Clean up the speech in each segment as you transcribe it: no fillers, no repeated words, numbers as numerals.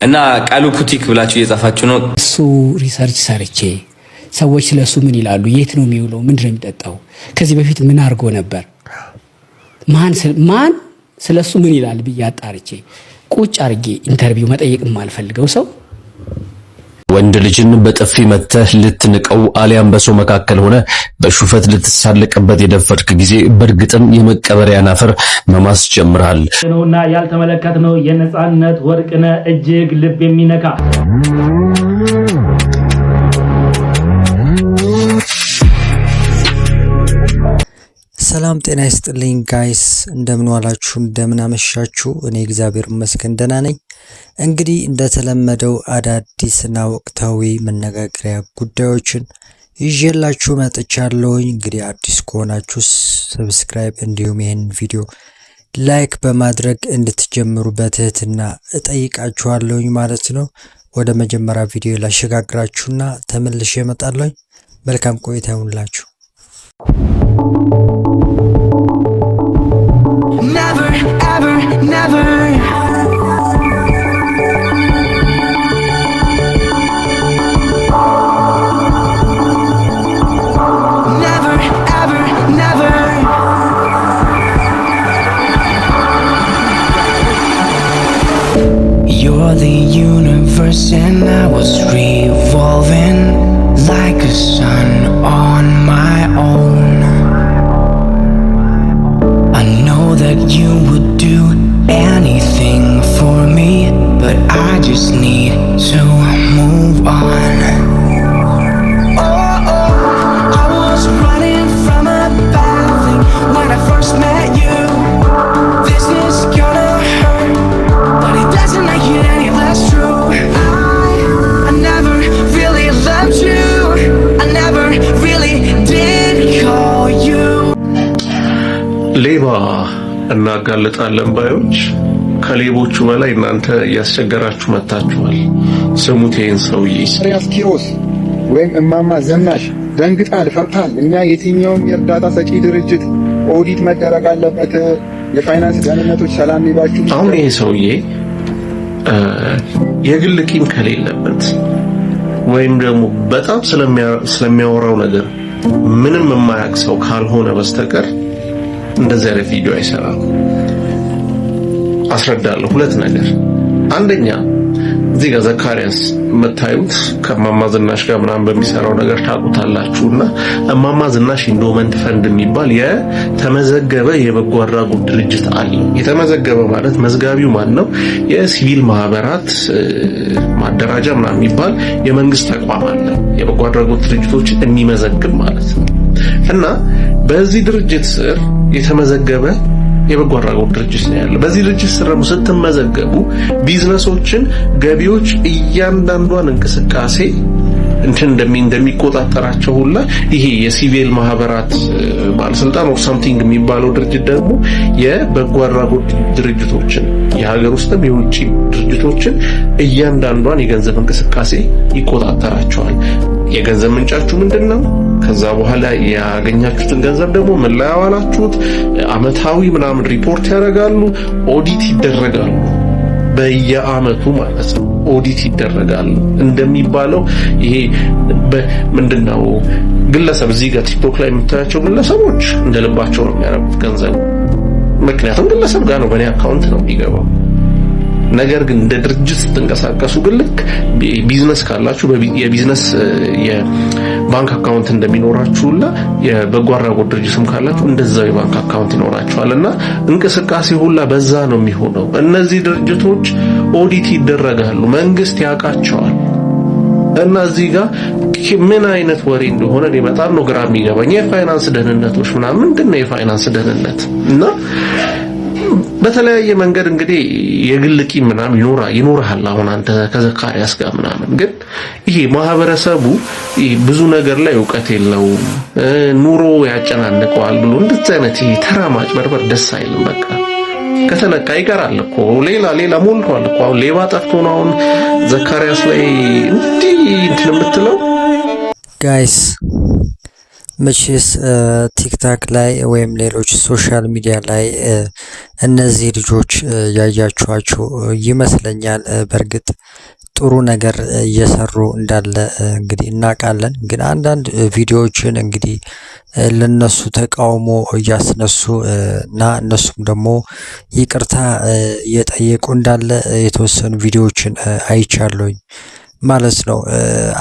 እና ቃሉ ፑቲክ ብላችሁ እየጻፋችሁ ነው። እሱ ሪሰርች ሰርቼ ሰዎች ስለሱ ምን ይላሉ፣ የት ነው የሚውለው፣ ምንድን ነው የሚጠጣው፣ ከዚህ በፊት ምን አድርጎ ነበር፣ ማን ስለሱ ምን ይላል ብዬ አጣርቼ ቁጭ አድርጌ ኢንተርቪው መጠየቅ የማልፈልገው ሰው ወንድ ልጅን በጥፊ መተህ ልትንቀው አሊያም በሰው መካከል ሆነ በሹፈት ልትሳለቅበት የደፈርክ ጊዜ በእርግጥም የመቀበሪያን አፈር መማስ ጀምራል ነውና ያልተመለከትነው የነጻነት ወርቅነህ እጅግ ልብ የሚነካ ሰላም ጤና ይስጥልኝ ጋይስ፣ እንደምን ዋላችሁ እንደምን አመሻችሁ? እኔ እግዚአብሔር ይመስገን ደህና ነኝ። እንግዲህ እንደተለመደው አዳዲስና ወቅታዊ መነጋገሪያ ጉዳዮችን ይዤላችሁ መጥቻለሁኝ። እንግዲህ አዲስ ከሆናችሁ ሰብስክራይብ እንዲሁም ይህን ቪዲዮ ላይክ በማድረግ እንድትጀምሩ በትህትና እጠይቃችኋለሁኝ ማለት ነው። ወደ መጀመሪያ ቪዲዮ ላሸጋግራችሁና ተመልሼ እመጣለሁኝ። መልካም ቆይታ ይሁንላችሁ። Never, ever, never. Never, ever, never. You're the universe and I was revolving like a sun on my own. That you would do anything for me, but I just need to move on. Oh, I was running from a bad thing when I first met you. This is gonna hurt, but it doesn't make it any less true. I never really loved you. I never really did call you. Leva እናጋልጣለን ባዮች ከሌቦቹ በላይ እናንተ ያስቸገራችሁ መጣችኋል። ስሙት ይሄን ሰውዬ ሪያስ ኪሮስ ወይም እማማ ዝናሽ ደንግጣል፣ ፈርታል። እኛ የትኛውም የእርዳታ ሰጪ ድርጅት ኦዲት መደረግ አለበት፣ የፋይናንስ ደህንነቶች ሰላም ይባችሁ። አሁን ይሄ ሰውዬ የግል ቂም ከሌለበት ወይም ደግሞ በጣም ስለሚያወራው ነገር ምንም የማያውቅ ሰው ካልሆነ በስተቀር እንደዚህ አይነት ቪዲዮ አይሰራም። አስረዳለሁ። ሁለት ነገር። አንደኛ እዚህ ጋር ዘካሪያስ መታዩት ከማማ ዝናሽ ጋር ምናምን በሚሰራው ነገር ታውቁታላችሁና እማማ ዝናሽ ኢንዶመንት ፈንድ የሚባል የተመዘገበ የበጎ አድራጎት ድርጅት አለ። የተመዘገበ ማለት መዝጋቢው ማን ነው? የሲቪል ማህበራት ማደራጃ ምናምን የሚባል የመንግስት ተቋም አለ፣ የበጎ አድራጎት ድርጅቶች የሚመዘግብ ማለት ነው። እና በዚህ ድርጅት ስር የተመዘገበ የበጎ አድራጎት ድርጅት ነው ያለው። በዚህ ድርጅት ስር ደግሞ ስትመዘገቡ ቢዝነሶችን፣ ገቢዎች እያንዳንዷን እንቅስቃሴ እንደሚቆጣጠራቸው ሁላ ይሄ የሲቪል ማህበራት ባለስልጣን ኦር ሳምቲንግ የሚባለው ድርጅት ደግሞ የበጎ አድራጎት ድርጅቶችን የሀገር ውስጥም የውጭ ድርጅቶችን እያንዳንዷን የገንዘብ እንቅስቃሴ ይቆጣጠራቸዋል። የገንዘብ ምንጫችሁ ምንድነው? ከዛ በኋላ ያገኛችሁትን ገንዘብ ደግሞ ምን ላይ አዋላችሁት? አመታዊ ምናምን ሪፖርት ያደርጋሉ፣ ኦዲት ይደረጋሉ። በየአመቱ ማለት ነው ኦዲት ይደረጋሉ። እንደሚባለው ይሄ ምንድነው ግለሰብ እዚህ ጋር ቲክቶክ ላይ የምታያቸው ግለሰቦች እንደልባቸው ነው የሚያደርጉት ገንዘብ፣ ምክንያቱም ግለሰብ ጋር ነው በእኔ አካውንት ነው የሚገባው። ነገር ግን እንደ ድርጅት ስትንቀሳቀሱ ግን ልክ ቢዝነስ ካላችሁ የቢዝነስ የባንክ አካውንት እንደሚኖራችሁና የበጎ አድራጎት ድርጅትም ካላችሁ እንደዛው የባንክ አካውንት ይኖራችኋልና እንቅስቃሴ ሁላ በዛ ነው የሚሆነው። እነዚህ ድርጅቶች ኦዲት ይደረጋሉ፣ መንግስት ያውቃቸዋል። እና እዚህ ጋር ምን አይነት ወሬ እንደሆነ እኔ በጣም ነው ግራ የሚገባኝ። የፋይናንስ ደህንነቶች ምናምን ምንድነው የፋይናንስ ደህንነት? እና በተለያየ መንገድ እንግዲህ የግል ቂም ምናምን ይኖርሃል። አሁን አንተ ከዘካሪያስ ጋር ምናምን ግን ይሄ ማህበረሰቡ ብዙ ነገር ላይ ዕውቀት የለውም፣ ኑሮ ያጨናንቀዋል ብሎ እንደዚህ አይነት ይሄ ተራማጭ በርበር ደስ አይልም። በቃ ከተነካ ይቀራል እኮ ሌላ ሞልቷል እኮ። አሁን ሌባ ጠፍቶ ነው አሁን ዘካሪያስ ላይ እንትን የምትለው። ጋይስ መቼስ ቲክታክ ላይ ወይም ሌሎች ሶሻል ሚዲያ ላይ እነዚህ ልጆች ያያችኋቸው ይመስለኛል። በእርግጥ ጥሩ ነገር እየሰሩ እንዳለ እንግዲህ እናውቃለን። ግን አንዳንድ ቪዲዮዎችን እንግዲህ ለነሱ ተቃውሞ እያስነሱ እና እነሱም ደግሞ ይቅርታ እየጠየቁ እንዳለ የተወሰኑ ቪዲዮዎችን አይቻለሁኝ ማለት ነው።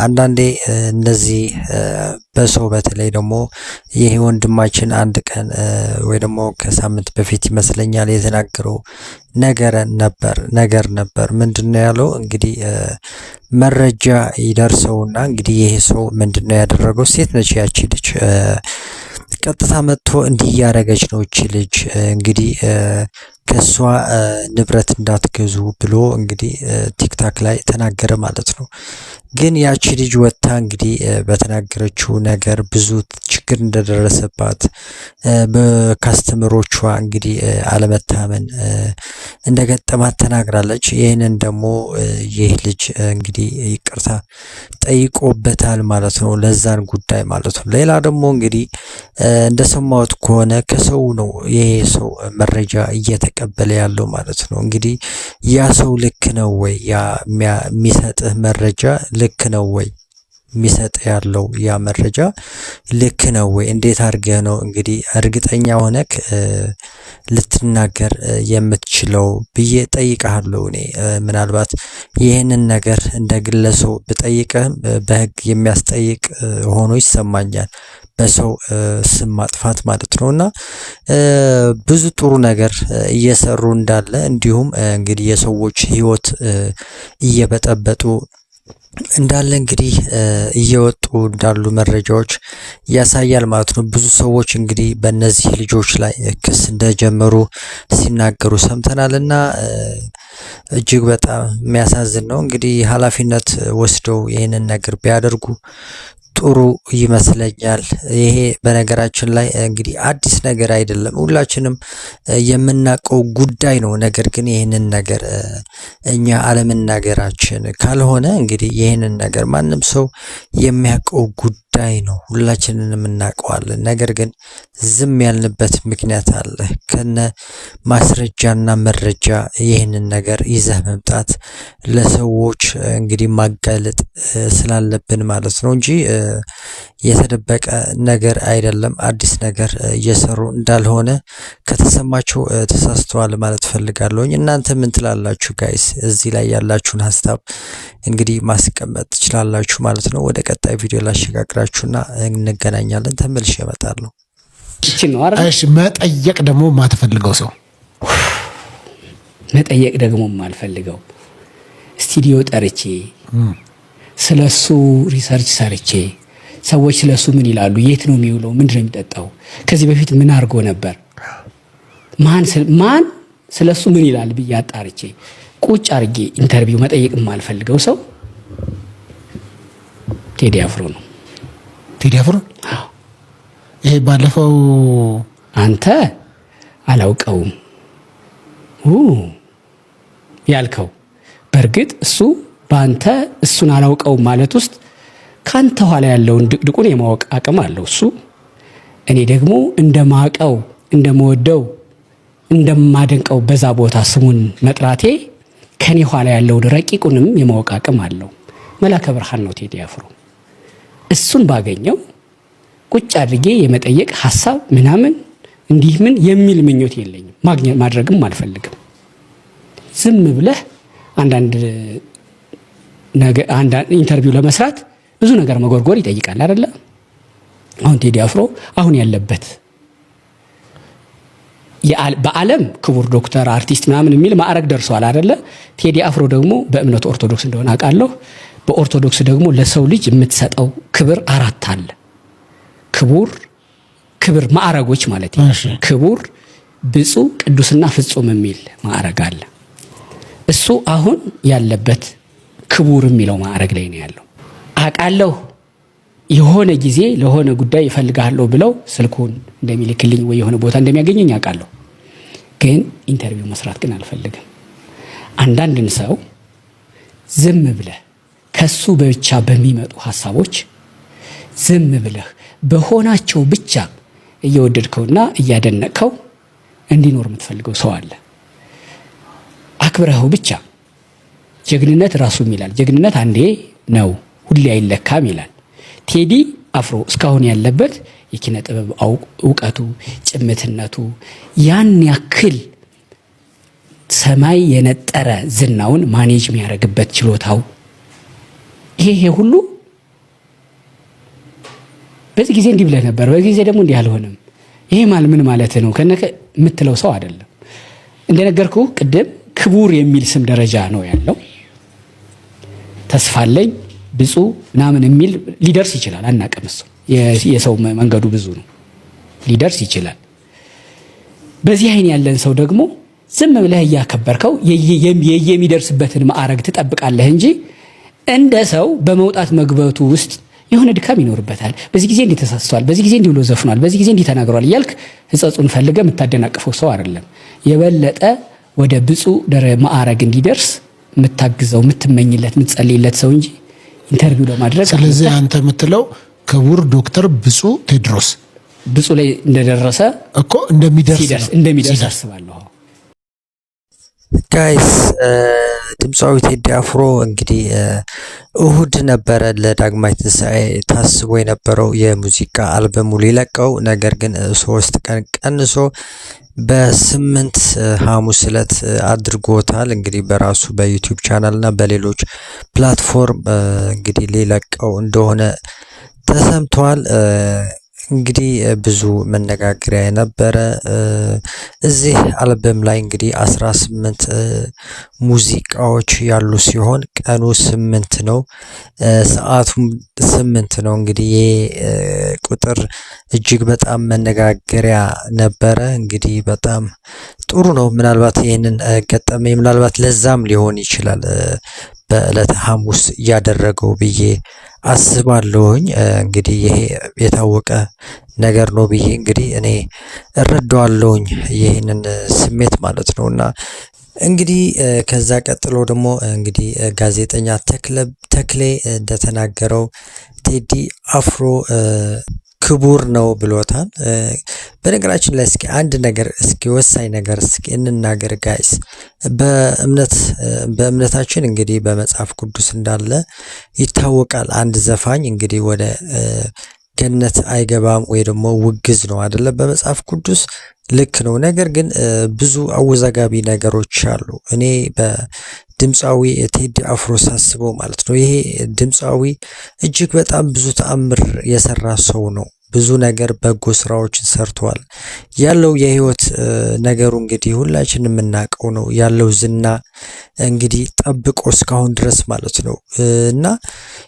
አንዳንዴ እነዚህ በሰው በተለይ ደግሞ ይሄ ወንድማችን አንድ ቀን ወይ ደግሞ ከሳምንት በፊት ይመስለኛል የተናገረው ነገር ነበር። ምንድነው ያለው? እንግዲህ መረጃ ይደርሰውና እንግዲህ ይሄ ሰው ምንድነው ያደረገው? ሴት ነች ያቺ ልጅ ቀጥታ መጥቶ እንዲህ ያደረገች ነው እቺ ልጅ እንግዲህ ከሷ ንብረት እንዳትገዙ ብሎ እንግዲህ ቲክታክ ላይ ተናገረ ማለት ነው። ግን ያቺ ልጅ ወጥታ እንግዲህ በተናገረችው ነገር ብዙ ችግር እንደደረሰባት በካስተመሮቿ እንግዲህ አለመታመን እንደገጠማት ተናግራለች። ይህንን ደግሞ ይህ ልጅ እንግዲህ ይቅርታ ጠይቆበታል ማለት ነው፣ ለዛን ጉዳይ ማለት ነው። ሌላ ደግሞ እንግዲህ እንደሰማሁት ከሆነ ከሰው ነው ይሄ ሰው መረጃ እየተቀበለ ያለው ማለት ነው። እንግዲህ ያ ሰው ልክ ነው ወይ? ያ የሚሰጥህ መረጃ ልክ ነው ወይ? የሚሰጥ ያለው ያ መረጃ ልክ ነው ወይ? እንዴት አድርገህ ነው እንግዲህ እርግጠኛ ሆነክ ልትናገር የምትችለው ብዬ ጠይቃለሁ። እኔ ምናልባት ይህንን ነገር እንደ ግለሰብ ብጠይቅህም በህግ የሚያስጠይቅ ሆኖ ይሰማኛል፣ በሰው ስም ማጥፋት ማለት ነውና ብዙ ጥሩ ነገር እየሰሩ እንዳለ እንዲሁም እንግዲህ የሰዎች ህይወት እየበጠበጡ እንዳለ እንግዲህ እየወጡ እንዳሉ መረጃዎች ያሳያል ማለት ነው። ብዙ ሰዎች እንግዲህ በእነዚህ ልጆች ላይ ክስ እንደጀመሩ ሲናገሩ ሰምተናልና እጅግ በጣም የሚያሳዝን ነው። እንግዲህ ኃላፊነት ወስደው ይህንን ነገር ቢያደርጉ ጥሩ ይመስለኛል። ይሄ በነገራችን ላይ እንግዲህ አዲስ ነገር አይደለም፣ ሁላችንም የምናውቀው ጉዳይ ነው። ነገር ግን ይህንን ነገር እኛ አለመናገራችን ካልሆነ እንግዲህ ይህንን ነገር ማንም ሰው የሚያውቀው ጉዳይ ነው፣ ሁላችንንም እናውቀዋለን። ነገር ግን ዝም ያልንበት ምክንያት አለ። ከነ ማስረጃና መረጃ ይህንን ነገር ይዘህ መምጣት ለሰዎች እንግዲህ ማጋለጥ ስላለብን ማለት ነው እንጂ የተደበቀ ነገር አይደለም። አዲስ ነገር እየሰሩ እንዳልሆነ ከተሰማችሁ ተሳስተዋል ማለት ፈልጋለሁኝ። እናንተ ምን ትላላችሁ ጋይስ? እዚህ ላይ ያላችሁን ሀሳብ እንግዲህ ማስቀመጥ ትችላላችሁ ማለት ነው። ወደ ቀጣይ ቪዲዮ ላሸጋግራችሁና እንገናኛለን። ተመልሼ እመጣለሁ። እሺ፣ መጠየቅ ደግሞ ማትፈልገው ሰው መጠየቅ ደግሞ ማልፈልገው ስቱዲዮ ጠርቼ ስለሱ ሪሰርች ሰርቼ ሰዎች ስለሱ ምን ይላሉ፣ የት ነው የሚውለው፣ ምንድን ነው የሚጠጣው፣ ከዚህ በፊት ምን አድርጎ ነበር፣ ማን ስለሱ ምን ይላል ብዬ አጣርቼ ቁጭ አድርጌ ኢንተርቪው መጠየቅ የማልፈልገው ሰው ቴዲ አፍሮ ነው። ቴዲ አፍሮ? አዎ። ይሄ ባለፈው አንተ አላውቀውም ያልከው፣ በእርግጥ እሱ በአንተ እሱን አላውቀውም ማለት ውስጥ ካንተ ኋላ ያለውን ድቅድቁን የማወቅ አቅም አለው እሱ። እኔ ደግሞ እንደማቀው እንደምወደው እንደማደንቀው በዛ ቦታ ስሙን መጥራቴ ከኔ ኋላ ያለውን ረቂቁንም የማወቅ አቅም አለው። መላከ ብርሃን ነው ቴዲ አፍሮ። እሱን ባገኘው ቁጭ አድርጌ የመጠየቅ ሐሳብ ምናምን እንዲህ ምን የሚል ምኞት የለኝም፣ ማድረግም አልፈልግም። ዝም ብለህ አንዳንድ ኢንተርቪው ለመስራት ብዙ ነገር መጎርጎር ይጠይቃል አይደለ? አሁን ቴዲ አፍሮ አሁን ያለበት በዓለም ክቡር ዶክተር አርቲስት ምናምን የሚል ማዕረግ ደርሷል አይደለ? ቴዲ አፍሮ ደግሞ በእምነቱ ኦርቶዶክስ እንደሆነ አውቃለሁ። በኦርቶዶክስ ደግሞ ለሰው ልጅ የምትሰጠው ክብር 4 አለ። ክብር ማዕረጎች ማለት ነው። ክቡር፣ ብፁዕ፣ ቅዱስና ፍጹም የሚል ማዕረግ አለ። እሱ አሁን ያለበት ክቡር የሚለው ማዕረግ ላይ ነው ያለው። አውቃለሁ የሆነ ጊዜ ለሆነ ጉዳይ እፈልጋለሁ ብለው ስልኩን እንደሚልክልኝ ወይ የሆነ ቦታ እንደሚያገኘኝ አውቃለሁ። ግን ኢንተርቪው መስራት ግን አልፈልግም። አንዳንድን ሰው ዝም ብለህ ከሱ ብቻ በሚመጡ ሐሳቦች ዝም ብለህ በሆናቸው ብቻ እየወደድከውና እያደነቅከው እንዲኖር የምትፈልገው ሰው አለ። አክብረኸው ብቻ ጀግንነት ራሱም ይላል ጀግንነት አንዴ ነው ሁሌ አይለካም ይላል። ቴዲ አፍሮ እስካሁን ያለበት የኪነ ጥበብ ዕውቀቱ ጭምትነቱ ያን ያክል ሰማይ የነጠረ ዝናውን ማኔጅ የሚያደርግበት ችሎታው ይሄ ሁሉ በዚህ ጊዜ እንዲህ ብለህ ነበር፣ በዚህ ጊዜ ደግሞ እንዲህ አልሆነም። ይሄ ምን ማለት ነው ከነከ የምትለው ሰው አይደለም። እንደነገርኩ ቅድም ክቡር የሚል ስም ደረጃ ነው ያለው። ተስፋለኝ ብፁዕ ምናምን የሚል ሊደርስ ይችላል። አናውቅም። እሱ የሰው መንገዱ ብዙ ነው፣ ሊደርስ ይችላል። በዚህ አይን ያለን ሰው ደግሞ ዝም ብለህ እያከበርከው የሚደርስበትን ማዕረግ ትጠብቃለህ እንጂ እንደ ሰው በመውጣት መግባቱ ውስጥ የሆነ ድካም ይኖርበታል። በዚህ ጊዜ እንዲህ ተሳስቷል፣ በዚህ ጊዜ እንዲህ ብሎ ዘፍኗል፣ በዚህ ጊዜ እንዲህ ተናግሯል እያልክ ሕጸጹን ፈልገህ የምታደናቅፈው ሰው አይደለም። የበለጠ ወደ ብፁዕ ማዕረግ እንዲደርስ የምታግዘው የምትመኝለት የምትጸልይለት ሰው እንጂ ኢንተርቪው ለማድረግ። ስለዚህ አንተ የምትለው ክቡር ዶክተር ብፁዕ ቴድሮስ ብፁዕ ላይ እንደደረሰ እኮ እንደሚደርስ አስባለሁ። ጋይስ ድምፃዊ ቴዲ አፍሮ እንግዲህ እሁድ ነበረ ለዳግማይ ትንሣኤ ታስቦ የነበረው የሙዚቃ አልበሙ ሊለቀው፣ ነገር ግን 3 ቀን ቀንሶ በ8 ሐሙስ ዕለት አድርጎታል። እንግዲህ በራሱ በዩቲዩብ ቻናል እና በሌሎች ፕላትፎርም እንግዲህ ሊለቀው እንደሆነ ተሰምቷል። እንግዲህ ብዙ መነጋገሪያ የነበረ እዚህ አልበም ላይ እንግዲህ 18 ሙዚቃዎች ያሉ ሲሆን ቀኑ 8 ነው፣ ሰዓቱም 8 ነው። እንግዲህ ይሄ ቁጥር እጅግ በጣም መነጋገሪያ ነበረ። እንግዲህ በጣም ጥሩ ነው። ምናልባት ይህንን ገጠመኝ ምናልባት ለዛም ሊሆን ይችላል በዕለተ ሐሙስ ያደረገው ብዬ አስባለሁኝ። እንግዲህ ይሄ የታወቀ ነገር ነው ብዬ እንግዲህ እኔ እረዳዋለሁኝ ይህንን ስሜት ማለት ነውና እንግዲህ ከዛ ቀጥሎ ደግሞ እንግዲህ ጋዜጠኛ ተክሌ እንደተናገረው ቴዲ አፍሮ ክቡር ነው ብሎታል። በነገራችን ላይ እስኪ አንድ ነገር እስኪ ወሳኝ ነገር እስኪ እንናገር ጋይስ። በእምነታችን እንግዲህ በመጽሐፍ ቅዱስ እንዳለ ይታወቃል። አንድ ዘፋኝ እንግዲህ ወደ ገነት አይገባም ወይ ደግሞ ውግዝ ነው አይደለ? በመጽሐፍ ቅዱስ ልክ ነው። ነገር ግን ብዙ አወዛጋቢ ነገሮች አሉ። እኔ በድምፃዊ ቴዲ አፍሮ ሳስበው ማለት ነው ይሄ ድምፃዊ እጅግ በጣም ብዙ ተአምር የሰራ ሰው ነው። ብዙ ነገር በጎ ስራዎችን ሰርቷል። ያለው የህይወት ነገሩ እንግዲህ ሁላችንም የምናውቀው ነው። ያለው ዝና እንግዲህ ጠብቆ እስካሁን ድረስ ማለት ነው። እና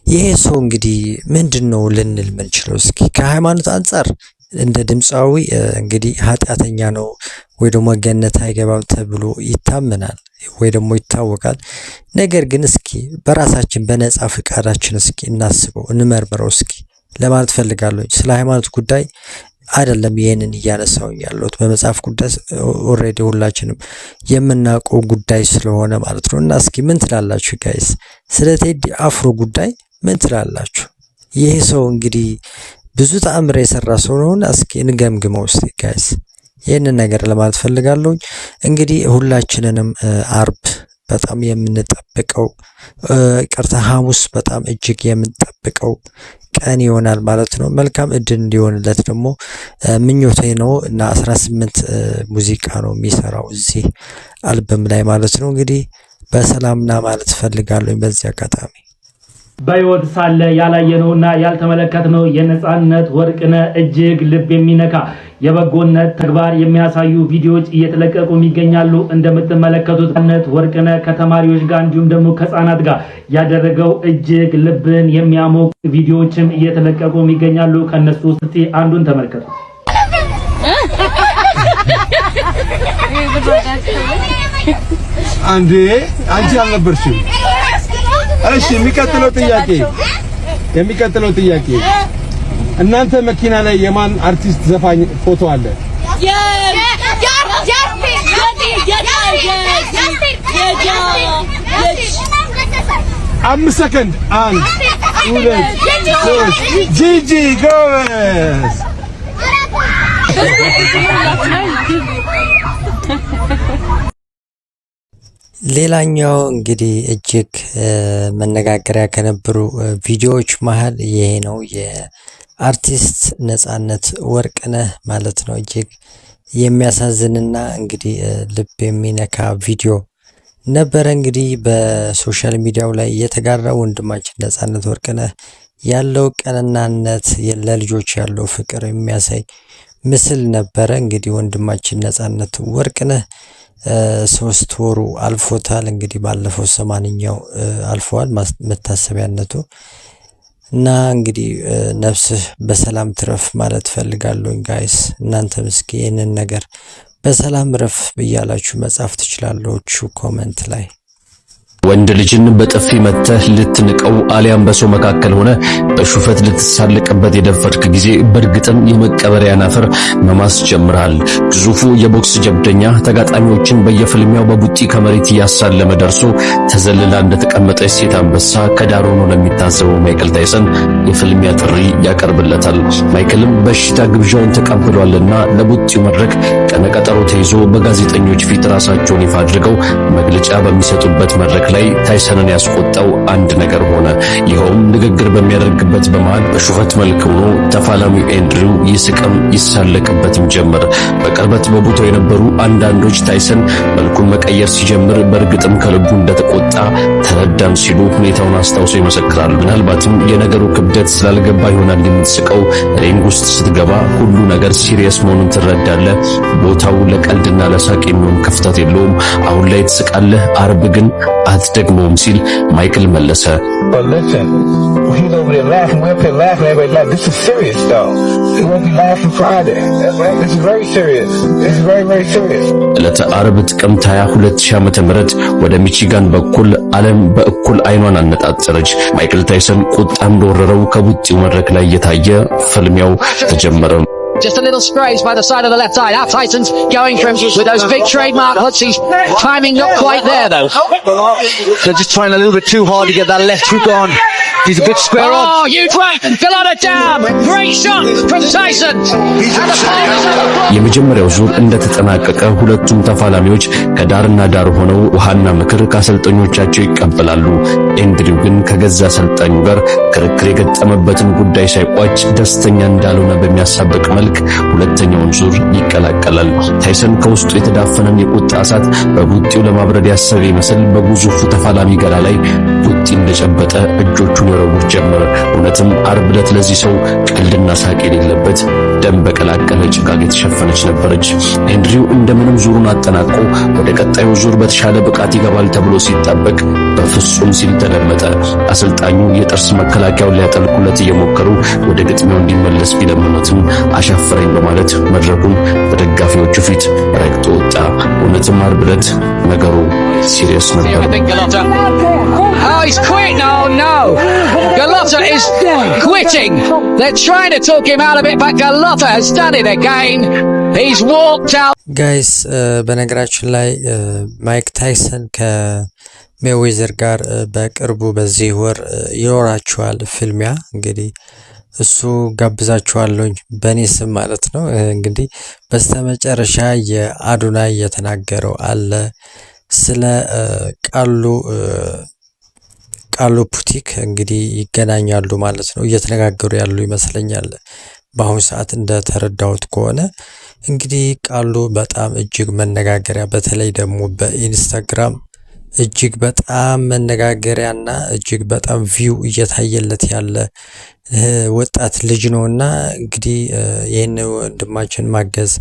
ይሄ ሰው እንግዲህ ምንድነው ልንል ምንችለው? እስኪ ከሃይማኖት አንጻር እንደ ድምፃዊ እንግዲህ ኃጢአተኛ ነው ወይ ደግሞ ገነት አይገባም ተብሎ ይታመናል ወይ ደግሞ ይታወቃል። ነገር ግን እስኪ በራሳችን በነፃ ፍቃዳችን እስኪ እናስበው፣ እንመርምረው እስኪ ለማለት ፈልጋለሁ። ስለ ሃይማኖት ጉዳይ አይደለም ይሄንን እያነሳውኝ ያለሁት፣ በመጽሐፍ ቅዱስ ኦሬዲ ሁላችንም የምናውቀው ጉዳይ ስለሆነ ማለት ነው። እና እስኪ ምን ትላላችሁ ጋይስ? ስለ ቴዲ አፍሮ ጉዳይ ምን ትላላችሁ? ይሄ ሰው እንግዲህ ብዙ ተአምር የሰራ ሰው ነውና እስኪ እንገምግመው እስኪ ጋይስ። ይህንን ነገር ለማለት ፈልጋለሁ። እንግዲህ ሁላችንንም አርብ በጣም የምንጠብቀው ቅርታ ሐሙስ በጣም እጅግ የምንጠብቀው ቀን ይሆናል ማለት ነው። መልካም እድል እንዲሆንለት ደግሞ ምኞቴ ነው እና 18 ሙዚቃ ነው የሚሰራው እዚህ አልበም ላይ ማለት ነው። እንግዲህ በሰላምና ማለት ፈልጋለሁ በዚህ አጋጣሚ። በሕይወት ሳለ ያላየነውና ያልተመለከትነው የነጻነት ወርቅነህ እጅግ ልብ የሚነካ የበጎነት ተግባር የሚያሳዩ ቪዲዮዎች እየተለቀቁ ይገኛሉ። እንደምትመለከቱት ነጻነት ወርቅነህ ከተማሪዎች ጋር እንዲሁም ደግሞ ከህፃናት ጋር ያደረገው እጅግ ልብን የሚያሞቅ ቪዲዮዎችም እየተለቀቁ ይገኛሉ። ከነሱ ውስጥ አንዱን ተመልከቱ። አንዴ አንቺ አልነበርሽም? እሺ የሚቀጥለው ጥያቄ እናንተ መኪና ላይ የማን አርቲስት ዘፋኝ ፎቶ አለ? 5 ሰከንድ 1 Gigi Gomez. ሌላኛው እንግዲህ እጅግ መነጋገሪያ ከነበሩ ቪዲዮዎች መሃል ይሄ ነው። የአርቲስት ነጻነት ወርቅነህ ማለት ነው። እጅግ የሚያሳዝንና እንግዲህ ልብ የሚነካ ቪዲዮ ነበረ። እንግዲህ በሶሻል ሚዲያው ላይ የተጋራ ወንድማችን ነጻነት ወርቅነህ ያለው ቀናናነት ለልጆች ያለው ፍቅር የሚያሳይ ምስል ነበረ። እንግዲህ ወንድማችን ነጻነት ወርቅነህ 3 ወሩ አልፎታል። እንግዲህ ባለፈው 80ኛው አልፈዋል መታሰቢያነቱ እና እንግዲህ ነፍስህ በሰላም ትረፍ ማለት ፈልጋለሁ። ጋይስ እናንተም እስኪ ይህንን ነገር በሰላም ረፍ ብያላችሁ መጻፍ ትችላላችሁ ኮሜንት ላይ። ወንድ ልጅን በጥፊ መተህ ልትንቀው አሊያም በሰው መካከል ሆነ በሹፈት ልትሳለቅበት የደፈርክ ጊዜ በእርግጥም የመቀበሪያን አፈር መማስ ጀምረሃል። ግዙፉ የቦክስ ጀብደኛ ተጋጣሚዎችን በየፍልሚያው በቡጢ ከመሬት እያሳለመ ደርሶ ተዘልላ እንደተቀመጠች ሴት አንበሳ ከዳር ሆኖ ለሚታዘበው ማይክል ታይሰን የፍልሚያ ጥሪ ያቀርብለታል። ማይክልም በሽታ ግብዣውን ተቀብሏልና ለቡጢው መድረክ ቀነቀጠሮ ተይዞ በጋዜጠኞች ፊት ራሳቸውን ይፋ አድርገው መግለጫ በሚሰጡበት መድረክ ላይ ታይሰንን ያስቆጣው አንድ ነገር ሆነ። ይኸውም ንግግር በሚያደርግበት በመሃል በሹፈት መልክ ሆኖ ተፋላሚው ኤንድሪው ይስቅም ይሳለቅበትም ጀመር። በቅርበት በቦታው የነበሩ አንዳንዶች ታይሰን መልኩን መቀየር ሲጀምር በእርግጥም ከልቡ እንደተቆጣ ተረዳን ሲሉ ሁኔታውን አስታውሰው ይመሰክራሉ። ምናልባትም የነገሩ ክብደት ስላልገባ ይሆናል የምትስቀው። ሪንግ ውስጥ ስትገባ ሁሉ ነገር ሲሪየስ መሆኑን ትረዳለህ። ቦታው ለቀልድና ለሳቅ የሚሆን ክፍተት የለውም። አሁን ላይ ትስቃለህ፣ አርብ ግን አትደግመውም ሲል ማይክል መለሰ። ዕለተ አርብ ጥቅምት 22 2000 ዓ.ም ወደ ሚቺጋን በኩል ዓለም በእኩል አይኗን አነጣጠረች። ማይክል ታይሰን ቁጣ እንደወረረው ከቡጢው መድረክ ላይ እየታየ ፍልሚያው ተጀመረ። Just a little scrape by the side of the left eye. Now Tyson's going for him with those big trademark hooks. He's timing not quite there though. They're just trying a little bit too hard to get that left hook on. He's a bit square on. Oh, huge right. Galata down. Great shot from Tyson. የመጀመሪያው ዙር እንደተጠናቀቀ ሁለቱም ተፋላሚዎች ከዳርና ዳር ሆነው ውሃና ምክር ከአሰልጣኞቻቸው ይቀበላሉ። ኤንድሪው ግን ከገዛ አሰልጣኙ ጋር ክርክር የገጠመበትን ጉዳይ ሳይቋጭ ደስተኛ እንዳልሆነ በሚያሳብቅ መልክ ሁለተኛውን ዙር ይቀላቀላል። ታይሰን ከውስጡ የተዳፈነን የቁጣ እሳት በቡጢው ለማብረድ ያሰበ ይመስል በግዙፉ ተፋላሚ ገላ ላይ ቡጢ እንደጨበጠ እጆቹን ይወረውር ጀመረ። እውነትም አርብ ዕለት ለዚህ ሰው ቀልድና ሳቅ የሌለበት ደም በቀላቀለ ጭጋግ የተሸፈነች ነበረች። ኤንድሪው እንደምንም ዙሩን አጠናቆ ወደ ቀጣዩ ዙር በተሻለ ብቃት ይገባል ተብሎ ሲጠበቅ በፍጹም ሲል ተደመጠ። አሰልጣኙ የጥርስ መከላከያውን ሊያጠልቁለት እየሞከሩ ወደ ግጥሚያው እንዲመለስ ቢለምኑትም አሻፈረኝ በማለት መድረኩን በደጋፊዎቹ ፊት ረግጦ ወጣ። እውነትም አርብ ዕለት ነገሩ ሲሪየስ ነበር። Oh, he's quit. No. Galata is quitting. They're trying to talk him out of it, but Galata has done it again. He's walked out. ጋይስ በነገራችን ላይ ማይክ ታይሰን ከሜይዌዘር ጋር በቅርቡ በዚህ ወር ይኖራቸዋል ፍልሚያ። እንግዲህ እሱ ጋብዛችኋለሁኝ በኔ ስም ማለት ነው። እንግዲህ በስተመጨረሻ የአዶናይ የተናገረው አለ ስለ ቃሉ ፑቲክ እንግዲህ ይገናኛሉ ማለት ነው። እየተነጋገሩ ያሉ ይመስለኛል በአሁኑ ሰዓት እንደተረዳሁት ከሆነ። እንግዲህ ቃሉ በጣም እጅግ መነጋገሪያ በተለይ ደግሞ በኢንስታግራም እጅግ በጣም መነጋገሪያና እጅግ በጣም ቪው እየታየለት ያለ ወጣት ልጅ ነውና እንግዲህ ይሄን ወንድማችን ማገዝ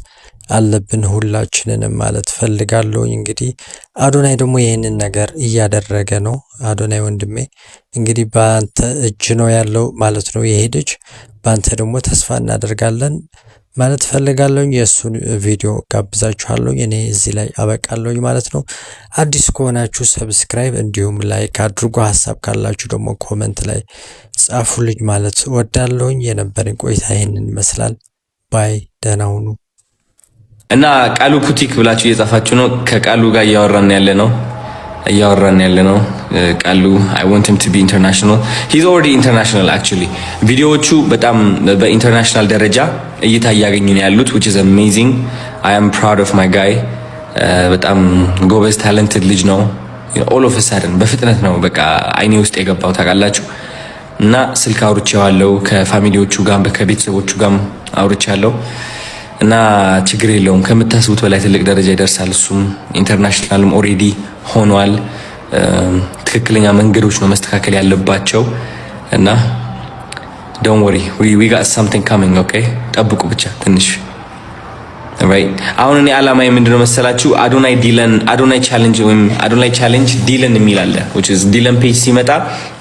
አለብን ሁላችንንም ማለት ፈልጋለሁ። እንግዲህ አዶናይ ደግሞ ይሄንን ነገር እያደረገ ነው። አዶናይ ወንድሜ እንግዲህ ባንተ እጅ ነው ያለው ማለት ነው። ይሄ ልጅ ባንተ ደግሞ ተስፋ እናደርጋለን ማለት ፈልጋለሁ። የሱን ቪዲዮ ጋብዛችኋለሁ። እኔ እዚህ ላይ አበቃለሁ ማለት ነው። አዲስ ከሆናችሁ ሰብስክራይብ እንዲሁም ላይክ አድርጉ። ሐሳብ ካላችሁ ደግሞ ኮሜንት ላይ ጻፉልኝ ማለት ወዳለሁ። የነበረን ቆይታ ይሄንን ይመስላል። ባይ ደህና ሁኑ። እና ቃሉ ፑቲክ ብላችሁ እየጻፋችሁ ነው። ከቃሉ ጋር እያወራን ያለ ነው። እያወራን ያለ ነው። ቃሉ I want him to be international. He's already international actually. ቪዲዮዎቹ በጣም በኢንተርናሽናል ደረጃ እይታ እያገኙ ነው ያሉት which is amazing. I am proud of my guy. በጣም ጎበዝ ታለንትድ ልጅ ነው። all of a sudden በፍጥነት ነው በቃ አይኔ ውስጥ የገባው ታውቃላችሁ። እና ስልክ አውርቼዋለሁ ከፋሚሊዎቹ ጋር ከቤተሰቦቹ ጋር አውርቻለሁ። እና ችግር የለውም ከምታስቡት በላይ ትልቅ ደረጃ ይደርሳል። እሱም ኢንተርናሽናልም ኦሬዲ ሆኗል። ትክክለኛ መንገዶች ነው መስተካከል ያለባቸው እና don't worry we got something coming okay ጠብቁ ብቻ ትንሽ right አሁን እኔ አላማዬ ምንድነው መሰላችሁ አዶናይ ቻሌንጅ ዲለን የሚል አለ which is ዲለን ፔጅ ሲመጣ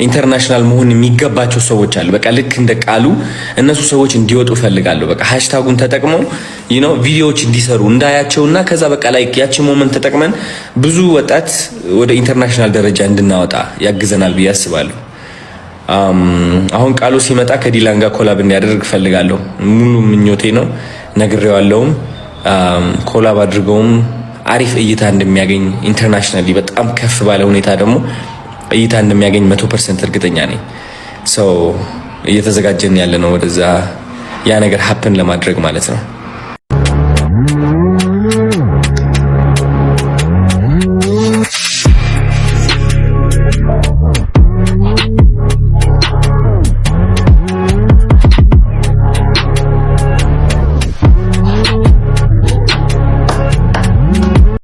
ኢንተርናሽናል መሆን የሚገባቸው ሰዎች አሉ። በቃ ልክ እንደ ቃሉ እነሱ ሰዎች እንዲወጡ ፈልጋለሁ። በቃ ሃሽታጉን ተጠቅመው ቪዲዮዎች እንዲሰሩ እንዳያቸውና ከዛ በቃ ላይክ ያቺ ሞመንት ተጠቅመን ብዙ ወጣት ወደ ኢንተርናሽናል ደረጃ እንድናወጣ ያግዘናል ብዬ አስባለሁ። አሁን ቃሉ ሲመጣ ከዲላን ጋር ኮላብ እንዲያደርግ ፈልጋለሁ። ሙሉ ምኞቴ ነው። ነግሬዋለሁም ኮላብ አድርገውም አሪፍ እይታ እንደሚያገኝ ኢንተርናሽናሊ በጣም ከፍ ባለ ሁኔታ ደግሞ እይታ እንደሚያገኝ 100% እርግጠኛ ነኝ። እየተዘጋጀን ያለ ነው ወደዛ ያ ነገር ሀፕን ለማድረግ ማለት ነው።